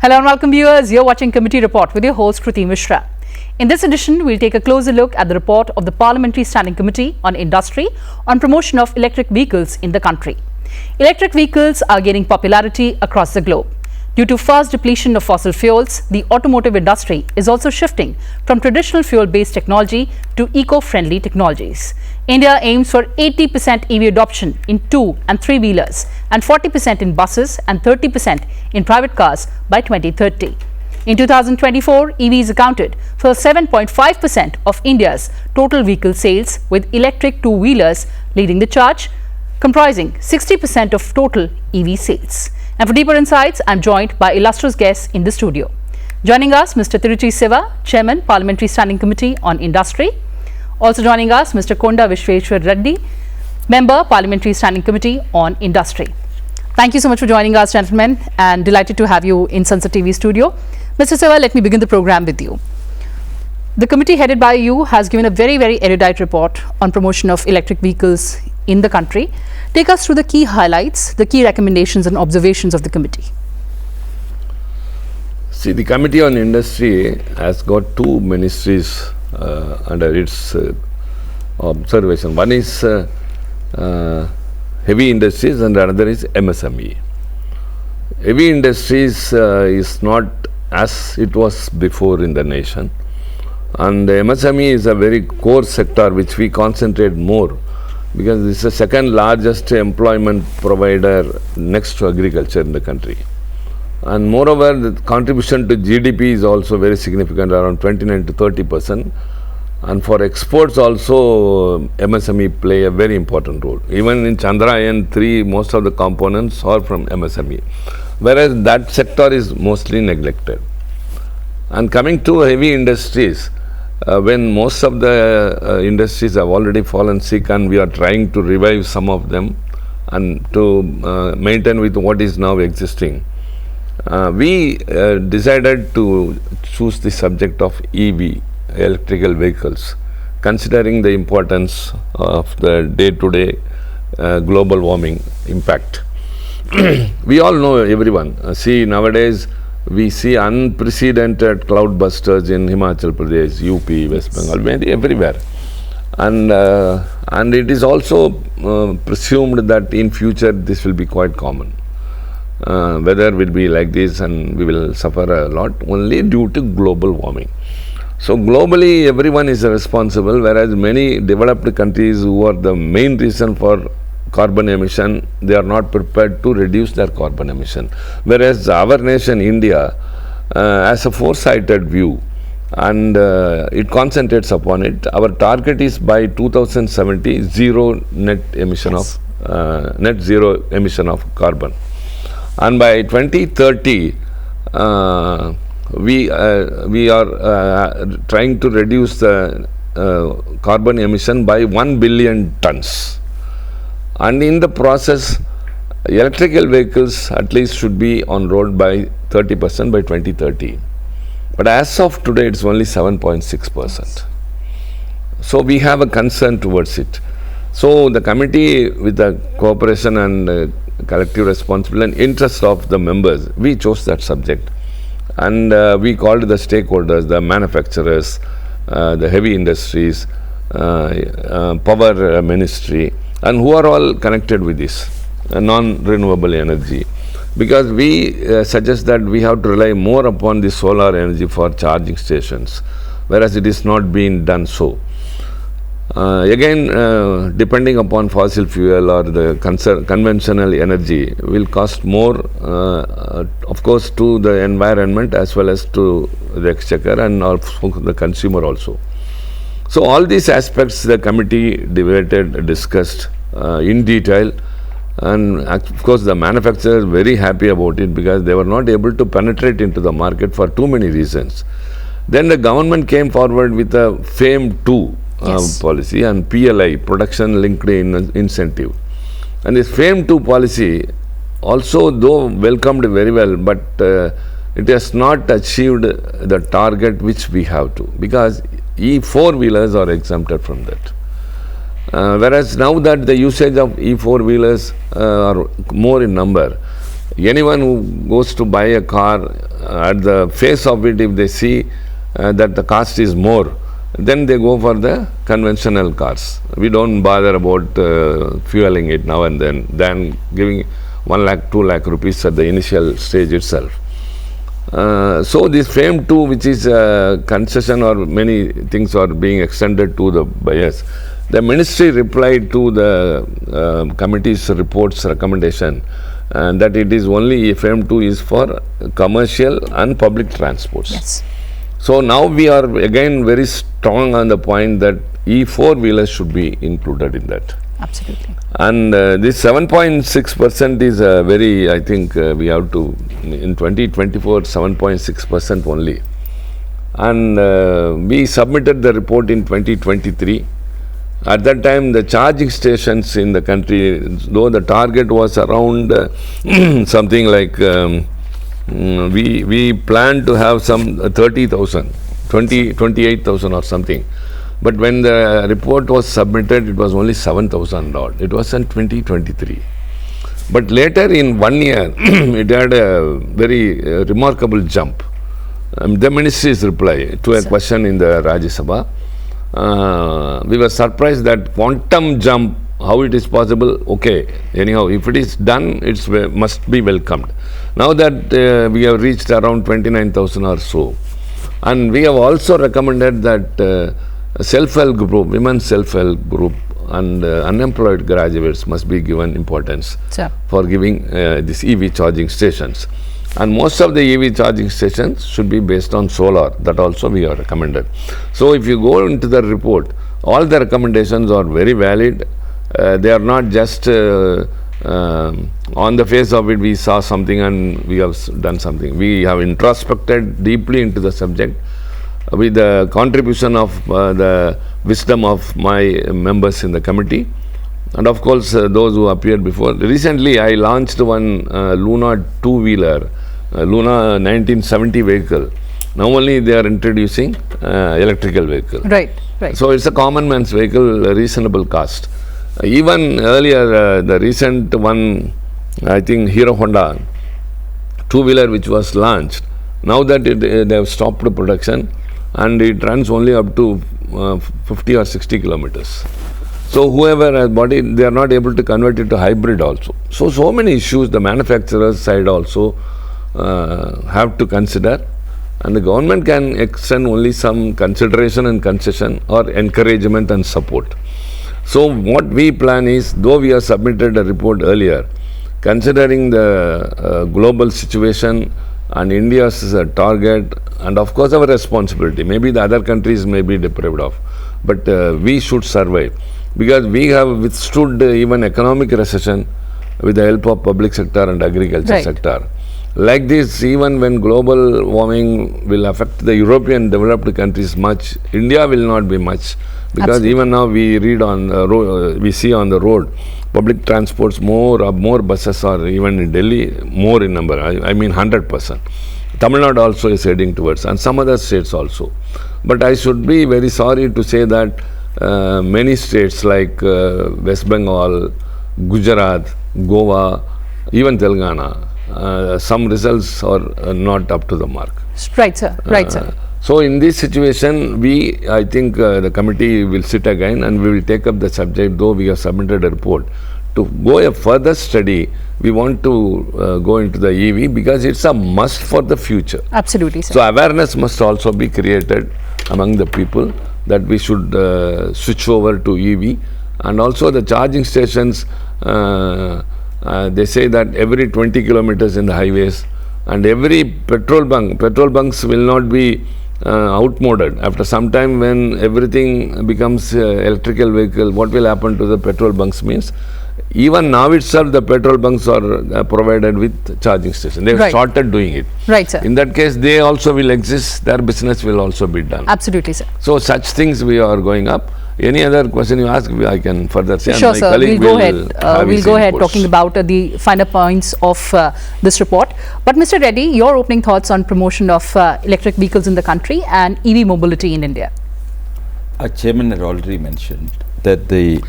Hello and welcome viewers, you're watching Committee Report with your host Kriti Mishra. In this edition, we'll take a closer look at the report of the Parliamentary Standing Committee on Industry on promotion of electric vehicles in the country. Electric vehicles are gaining popularity across the globe. Due to fast depletion of fossil fuels, the automotive industry is also shifting from traditional fuel-based technology to eco-friendly technologies. India aims for 80% EV adoption in 2- and 3-wheelers and 40% in buses and 30% in private cars by 2030. In 2024, EVs accounted for 7.5% of India's total vehicle sales, with electric 2-wheelers leading the charge, comprising 60% of total EV sales. And for deeper insights, I am joined by illustrious guests in the studio. Joining us, Mr. Tiruchi Siva, Chairman, Parliamentary Standing Committee on Industry. Also joining us, Mr. Konda Vishweshwar Reddy, Member, Parliamentary Standing Committee on Industry. Thank you so much for joining us, gentlemen, and delighted to have you in Sunset TV studio. Mr. Siva, let me begin the program with you. The committee headed by you has given a very erudite report on promotion of electric vehicles in the country. Take us through the key highlights, the key recommendations and observations of the committee. See, the Committee on Industry has got two ministries under its observation. One is heavy industries and another is MSME. Heavy industries is not as it was before in the nation, and the MSME is a very core sector which we concentrate more, because this is the second largest employment provider next to agriculture in the country. And moreover, the contribution to GDP is also very significant, around 29 to 30%. And for exports also, MSME play a very important role. Even in Chandrayaan-3, most of the components are from MSME, whereas that sector is mostly neglected. And coming to heavy industries, when most of the industries have already fallen sick and we are trying to revive some of them and to maintain with what is now existing, we decided to choose the subject of EV, electrical vehicles, considering the importance of the day-to-day global warming impact. We all know, everyone, see nowadays we see unprecedented cloudbusters in Himachal Pradesh, UP, West Bengal, everywhere. And it is also presumed that in future this will be quite common. Weather will be like this and we will suffer a lot only due to global warming. So globally everyone is responsible, whereas many developed countries who are the main reason for carbon emission, they are not prepared to reduce their carbon emission. Whereas our nation, India, has a foresighted view and it concentrates upon it. Our target is by 2070, net zero emission of carbon. And by 2030, we are trying to reduce the carbon emission by 1 billion tons. And in the process, electrical vehicles at least should be on road by 30% by 2030. But as of today, it's only 7.6%. So we have a concern towards it. So the committee, with the cooperation and collective responsibility and interest of the members, we chose that subject. And we called the stakeholders, the manufacturers, the heavy industries, power ministry, and who are all connected with this non-renewable energy, because we suggest that we have to rely more upon the solar energy for charging stations, whereas it is not being done so. Again, depending upon fossil fuel or the conventional energy will cost more, of course, to the environment as well as to the exchequer and also the consumer also. So all these aspects the committee debated, discussed in detail, and of course the manufacturers were very happy about it because they were not able to penetrate into the market for too many reasons. Then the government came forward with a FAME-2 policy and PLI, production linked incentive. And this FAME-2 policy also, though welcomed very well, but it has not achieved the target which we have to, because E4-wheelers are exempted from that. Whereas now that the usage of E4-wheelers are more in number, Anyone who goes to buy a car, at the face of it, if they see that the cost is more, then they go for the conventional cars. We don't bother about fueling it now and then giving 1 lakh, 2 lakh rupees at the initial stage itself. So this FAME 2, which is concession or many things are being extended to the buyers, the ministry replied to the committee's report's recommendation that it is only FAME 2 is for commercial and public transports. Yes. So now we are again very strong on the point that E4-wheelers should be included in that. Absolutely. And this 7.6% is very, I think we have to, in 2024, 7.6% only. And we submitted the report in 2023. At that time, the charging stations in the country, though the target was around something like, we planned to have some 30,000, 28,000 or something. But when the report was submitted, it was only 7,000 odd. It was in 2023. But later in 1 year, it had a very remarkable jump. The ministry's reply to a question in the Rajya Sabha, we were surprised that quantum jump, how it is possible, okay, anyhow, if it is done, it must be welcomed. Now that we have reached around 29,000 or so, and we have also recommended that self-help group, women's self-help group and unemployed graduates must be given importance for giving these EV charging stations. And most of the EV charging stations should be based on solar. That also we have recommended. So if you go into the report, all the recommendations are very valid. They are not just on the face of it we saw something and we have done something. We have introspected deeply into the subject with the contribution of the wisdom of my members in the committee, and of course those who appeared before. Recently I launched one Luna two-wheeler, Luna 1970 vehicle. Now only they are introducing electrical vehicle. Right. So it's a common man's vehicle, a reasonable cost. Even earlier, the recent one, I think Hero Honda two-wheeler which was launched, now that they have stopped the production and it runs only up to 50 or 60 kilometers. So whoever has bought it, they are not able to convert it to hybrid also. So many issues the manufacturer's side also have to consider, and the government can extend only some consideration and concession or encouragement and support. So what we plan is, though we have submitted a report earlier, considering the global situation and India's target and of course our responsibility, maybe the other countries may be deprived of, but we should survive, because we have withstood even economic recession with the help of public sector and agriculture sector. Like this, even when global warming will affect the European developed countries much, India will not be much, because even now we read on the road, we see on the road, public transports more buses are even in Delhi, more in number, I mean 100%. Tamil Nadu also is heading towards, and some other states also. But I should be very sorry to say that many states like West Bengal, Gujarat, Goa, even Telangana, some results are not up to the mark. Right, sir. Right, sir. So in this situation, I think the committee will sit again and we will take up the subject, though we have submitted a report. To go a further study, we want to go into the EV because it's a must for the future. Absolutely, sir. So awareness must also be created among the people that we should switch over to EV. And also the charging stations, they say that every 20 kilometers in the highways, and every petrol bunks will not be outmoded. After some time, when everything becomes electrical vehicle, what will happen to the petrol bunks means, even now itself the petrol bunks are provided with charging station. They have started doing it. Right, sir. In that case, they also will exist, their business will also be done. Absolutely, sir. So such things we are going up. Any other question you ask, I can further say. Sure, sir. We'll go ahead talking about the finer points of this report. But Mr. Reddy, your opening thoughts on promotion of electric vehicles in the country and EV mobility in India. Our chairman had already mentioned that the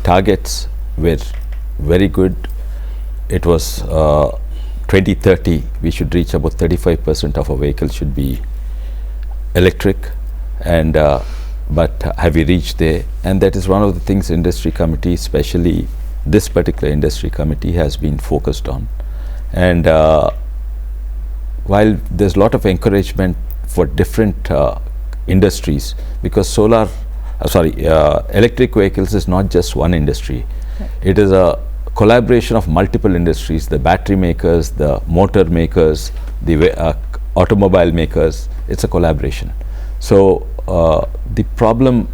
targets were very good. It was 2030 we should reach about 35% of our vehicles should be electric, and but have we reached there? And that is one of the things industry committee, especially this particular industry committee, has been focused on. And while there's a lot of encouragement for different industries, because electric vehicles is not just one industry. Right. It is a collaboration of multiple industries, the battery makers, the motor makers, the automobile makers. It's a collaboration. So the problem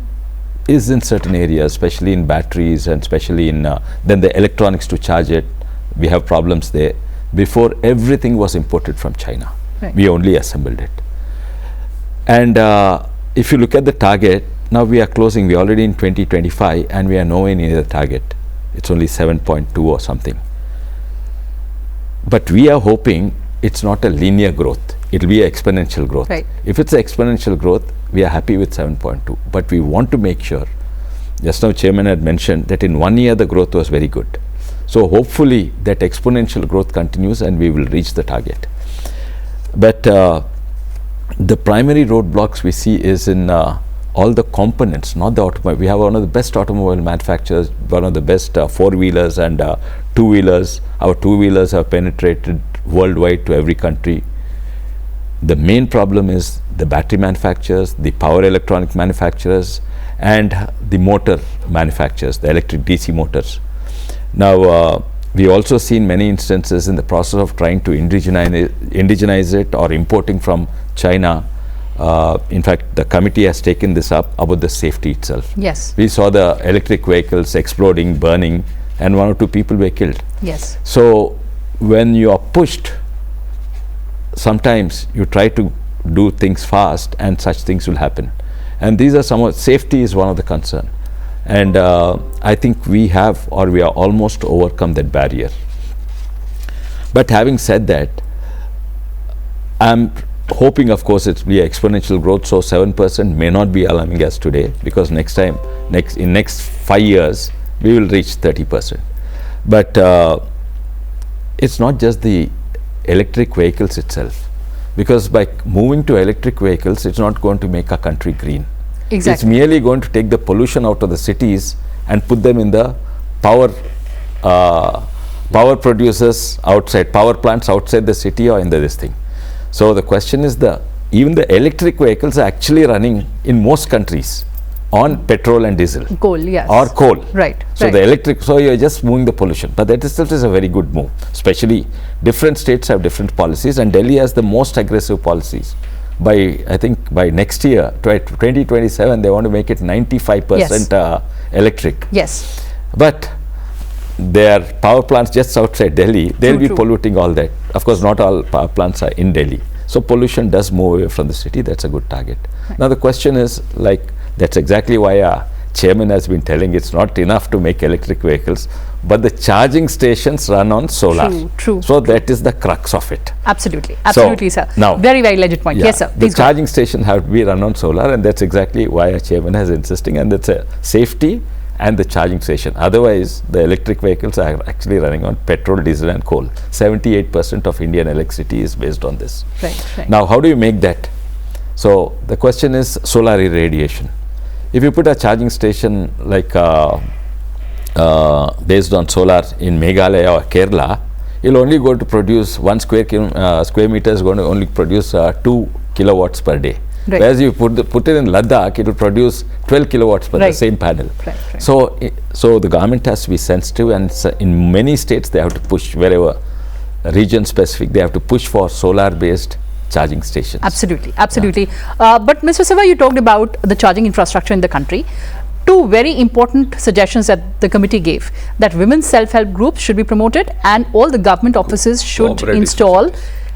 is in certain areas, especially in batteries, and especially in then the electronics to charge it. We have problems there. Before, everything was imported from China. Right. We only assembled it. And if you look at the target, now we are closing, we are already in 2025, and we are nowhere near the target. It's only 7.2 or something. But we are hoping it's not a linear growth. It will be an exponential growth. Right. If it's an exponential growth, we are happy with 7.2. But we want to make sure, just now Chairman had mentioned that in 1 year the growth was very good. So hopefully that exponential growth continues and we will reach the target. But the primary roadblocks we see is in all the components, not the automobile. We have one of the best automobile manufacturers, one of the best four-wheelers and two-wheelers. Our two-wheelers have penetrated worldwide to every country. The main problem is the battery manufacturers, the power electronic manufacturers, and the motor manufacturers, the electric DC motors. Now, we also seen many instances in the process of trying to indigenize it or importing from China. In fact, the committee has taken this up about the safety itself. Yes. We saw the electric vehicles exploding, burning, and 1 or 2 people were killed. Yes. So when you are pushed, sometimes you try to do things fast and such things will happen. And these are some of, safety is one of the concern. And I think we have, or we are almost overcome that barrier. But having said that, I'm hoping, of course, it will be exponential growth. So 7% may not be alarming as today, because next 5 years, we will reach 30%. But it's not just the electric vehicles itself, because by moving to electric vehicles, it's not going to make our country green. Exactly. It's merely going to take the pollution out of the cities and put them in the power producers outside, power plants outside the city or in this thing. So the question is, even the electric vehicles are actually running in most countries on petrol and diesel. Coal, yes. Or coal. Right. So right. the electric, so you're just moving the pollution. But that itself is a very good move. Especially different states have different policies, and Delhi has the most aggressive policies. I think by next year, 2027, they want to make it 95% yes. Electric. Yes. But their power plants just outside Delhi, they'll be polluting all that. Of course, not all power plants are in Delhi. So pollution does move away from the city. That's a good target. Right. Now the question is, that's exactly why our chairman has been telling it's not enough to make electric vehicles, but the charging stations run on solar. True. So that is the crux of it. Absolutely, so, sir. Now, very legit point. Yeah, yes, sir. The charging station have to be run on solar, and that's exactly why our chairman is insisting, and that's a safety and the charging station. Otherwise, the electric vehicles are actually running on petrol, diesel, and coal. 78% of Indian electricity is based on this. Right. Now, how do you make that? So the question is solar irradiation. If you put a charging station like based on solar in Meghalaya or Kerala, you'll only go to produce 1 square meter is going to only produce 2 kilowatts per day. Right. Whereas you put it in Ladakh, it will produce 12 kilowatts per the same panel. Right. So the government has to be sensitive, and in many states they have to push, wherever region specific, they have to push for solar based charging stations. Absolutely. But Mr. Siva, you talked about the charging infrastructure in the country. 2 very important suggestions that the committee gave, that women's self-help groups should be promoted and all the government offices should install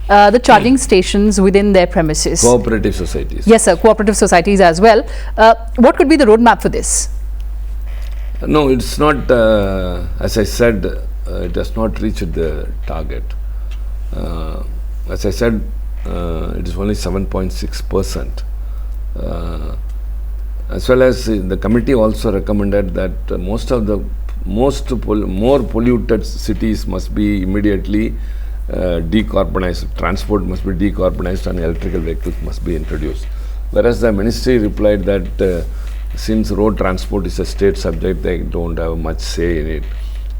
the charging stations within their premises. Cooperative societies. Yes, sir. Cooperative societies as well. What could be the roadmap for this? No, it's not, as I said, it has not reached the target. As I said, it is only 7.6%. As well as the committee also recommended that more polluted cities must be immediately decarbonized, transport must be decarbonized and electrical vehicles must be introduced. Whereas the ministry replied that since road transport is a state subject, they don't have much say in it.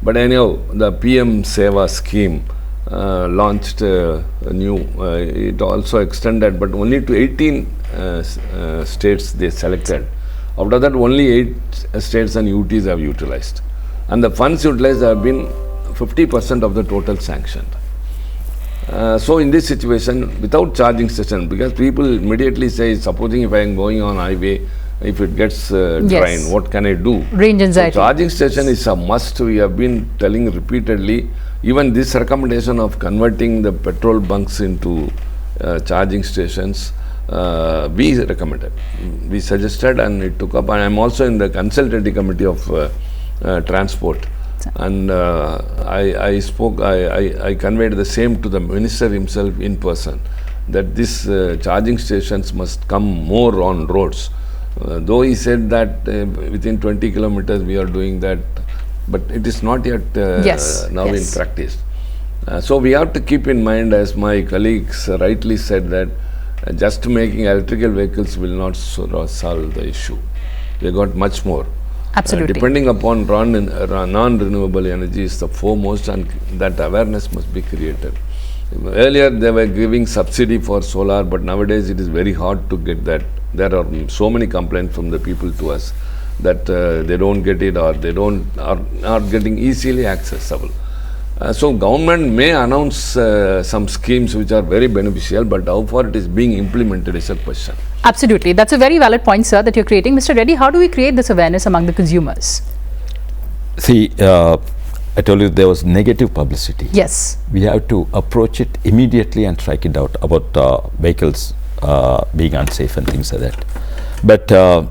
But anyhow, the PM Seva scheme launched a new, it also extended, but only to 18 states they selected. After that, only 8 states and UTs have utilized. And the funds utilized have been 50% of the total sanctioned. So in this situation, without charging station, because people immediately say, supposing if I am going on highway, if it gets drained, what can I do? Range anxiety. So charging station is a must. We have been telling repeatedly. Even this recommendation of converting the petrol bunks into charging stations, we recommended, we suggested, and it took up. And I am also in the consultative committee of transport. And I spoke, I conveyed the same to the minister himself in person, that these charging stations must come more on roads. Though he said that within 20 kilometers we are doing that, but it is not yet now in practice. So we have to keep in mind, as my colleagues rightly said, that just making electrical vehicles will not solve the issue. They got much more. Absolutely. Depending upon non-renewable energy is the foremost, and that awareness must be created. Earlier they were giving subsidy for solar, but nowadays it is very hard to get that. There are so many complaints from the people to us that they don't get it, or they are getting easily accessible. So government may announce some schemes which are very beneficial, but how far it is being implemented is a question. Absolutely. That's a very valid point, sir, that you're creating. Mr. Reddy, how do we create this awareness among the consumers? See, I told you there was negative publicity. Yes. We have to approach it immediately and strike it out about vehicles being unsafe and things like that. But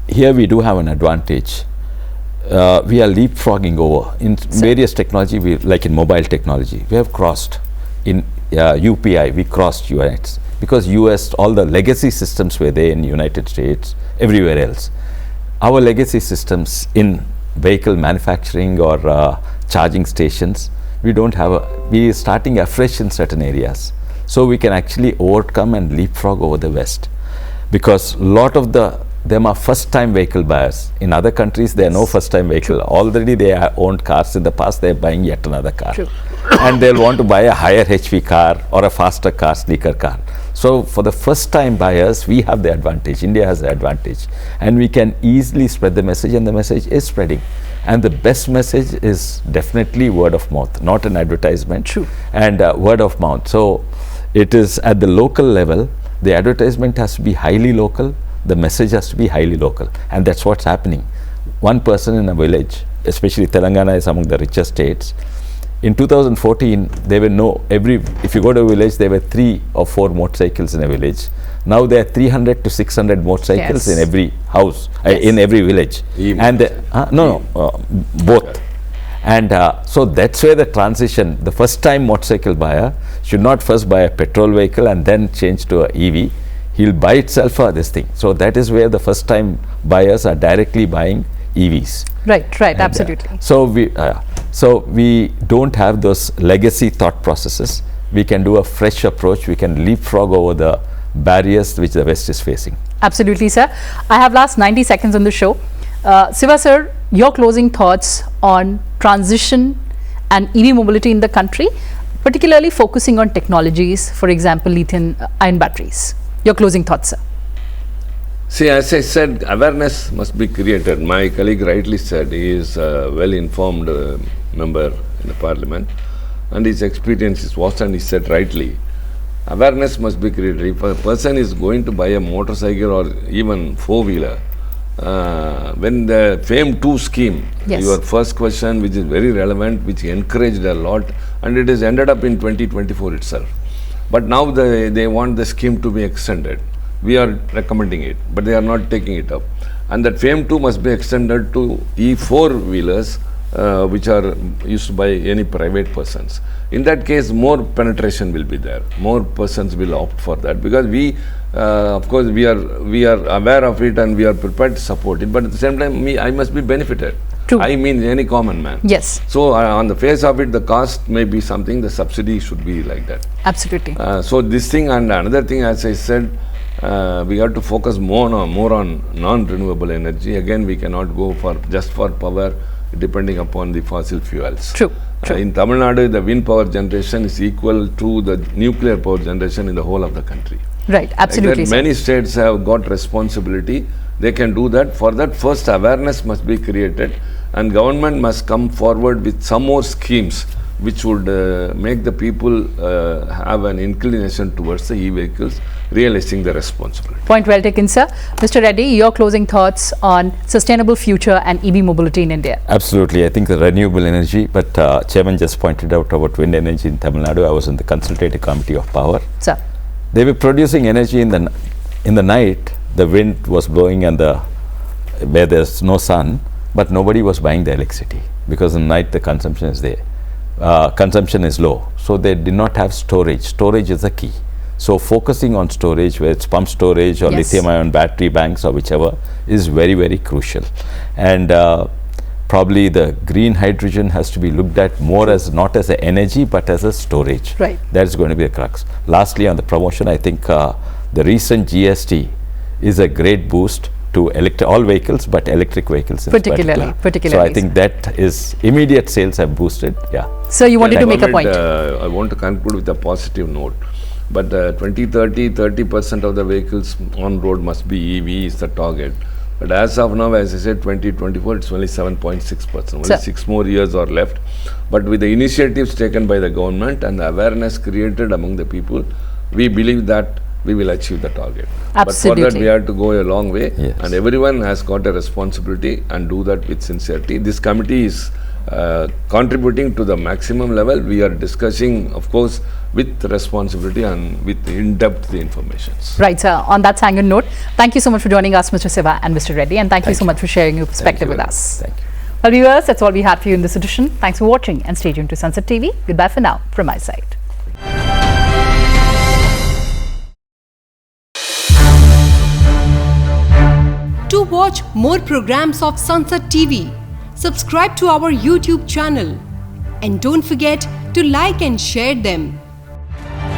here we do have an advantage. We are leapfrogging over in various technology, like in mobile technology. We have crossed in UPI, we crossed US, because US, all the legacy systems were there in United States, everywhere else. Our legacy systems in vehicle manufacturing or charging stations, we don't have we are starting afresh in certain areas. So we can actually overcome and leapfrog over the West, because a lot of them are first-time vehicle buyers. In other countries, there are no first-time vehicle. Already they owned cars in the past, they are buying yet another car. True. And they'll want to buy a higher HP car or a faster car, sleeker car. So for the first-time buyers, we have the advantage. India has the advantage. And we can easily spread the message, and the message is spreading. And the best message is definitely word of mouth, not an advertisement. True. And word of mouth. So it is at the local level, the advertisement has to be highly local, the message has to be highly local, and that's what's happening. One person in a village, especially Telangana is among the richest states. In 2014, there were if you go to a village, there were 3 or 4 motorcycles in a village. Now there are 300 to 600 motorcycles in every house, in every village. And both. And so that's where the transition, the first time motorcycle buyer should not first buy a petrol vehicle and then change to a EV. He'll buy itself this thing. So that is where the first time buyers are directly buying EVs. Right, and absolutely. So we don't have those legacy thought processes. We can do a fresh approach. We can leapfrog over the barriers which the West is facing. Absolutely, sir. I have last 90 seconds on the show. Siva sir, your closing thoughts on transition and EV mobility in the country, particularly focusing on technologies, for example, lithium-ion batteries. Your closing thoughts, sir. See, as I said, awareness must be created. My colleague rightly said he is a well-informed member in the parliament, and his experience is vast, and he said rightly, awareness must be created. If a person is going to buy a motorcycle or even four-wheeler, when the FAME 2 scheme, your first question, which is very relevant, which encouraged a lot, and it has ended up in 2024 itself. But now they want the scheme to be extended. We are recommending it, but they are not taking it up. And that FAME 2 must be extended to E4-wheelers, which are used by any private persons. In that case, more penetration will be there. More persons will opt for that, because we, of course, we are aware of it and we are prepared to support it. But at the same time, I must be benefited. True. I mean any common man. Yes. So on the face of it, the cost may be something, the subsidy should be like that. Absolutely. So this thing, and another thing, as I said, we have to focus more on non-renewable energy. Again, we cannot go for just for power depending upon the fossil fuels. True. True. In Tamil Nadu, the wind power generation is equal to the nuclear power generation in the whole of the country. Right. Absolutely. Like that, many states have got responsibility. They can do that. For that, first awareness must be created, and government must come forward with some more schemes which would make the people have an inclination towards the e-vehicles, realizing the responsibility. Point well taken, sir. Mr. Reddy, your closing thoughts on sustainable future and EV mobility in India. Absolutely. I think the renewable energy, but Chairman just pointed out about wind energy in Tamil Nadu. I was in the consultative committee of power. Sir. They were producing energy in the night. The wind was blowing and where there's no sun, but nobody was buying the electricity because in the night the consumption is there. Consumption is low. So they did not have storage. Storage is the key. So focusing on storage, whether it's pump storage or Yes. lithium-ion battery banks or whichever, is very, very crucial. And probably the green hydrogen has to be looked at more as not as an energy but as a storage. Right. That's going to be the crux. Lastly, on the promotion, I think the recent GST is a great boost to all vehicles, but electric vehicles in Particularly. So I think that is immediate sales have boosted. Yeah. So you wanted to make a Government, point. I want to conclude with a positive note. But 2030, 30% of the vehicles on road must be EV is the target. But as of now, as I said, 2024, it's only 7.6%. Only Sir. 6 more years are left. But with the initiatives taken by the government and the awareness created among the people, we believe that we will achieve the target. But for that, Absolutely. we have to go a long way. Yes. And everyone has got a responsibility and do that with sincerity. This committee is contributing to the maximum level. We are discussing, of course, with responsibility and with in-depth the information. Right, sir. On that sanguine note, thank you so much for joining us, Mr. Siva and Mr. Reddy, and thank you so much for sharing your perspective with us. Thank you. Well, viewers, that's all we had for you in this edition. Thanks for watching and stay tuned to Sunset TV. Goodbye for now from my side. To watch more programs of Sunset TV, subscribe to our YouTube channel and don't forget to like and share them.